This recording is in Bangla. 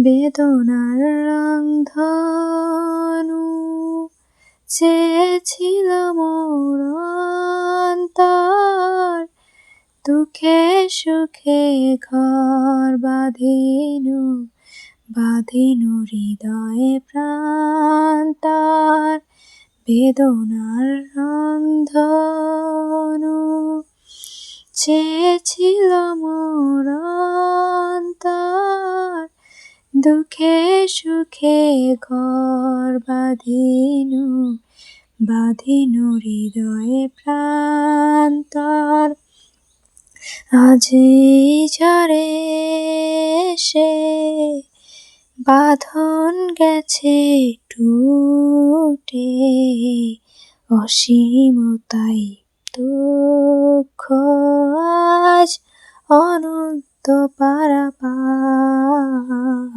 বেদনার রংধনু চেয়েছিল মোর অন্তর, দুঃখে সুখে ঘর বাঁধিনু হৃদয়ে প্রান্তর। বেদনার রংধনু চেয়েছিল মোর অন্তর, দুঃখে সুখে ঘর বাঁধিনু হৃদয়ে প্রান্তর। আজি ঝরে সে বাঁধন গেছে টুটে, অসীমতাই দুঃখ আজ অনন্ত পারাপার।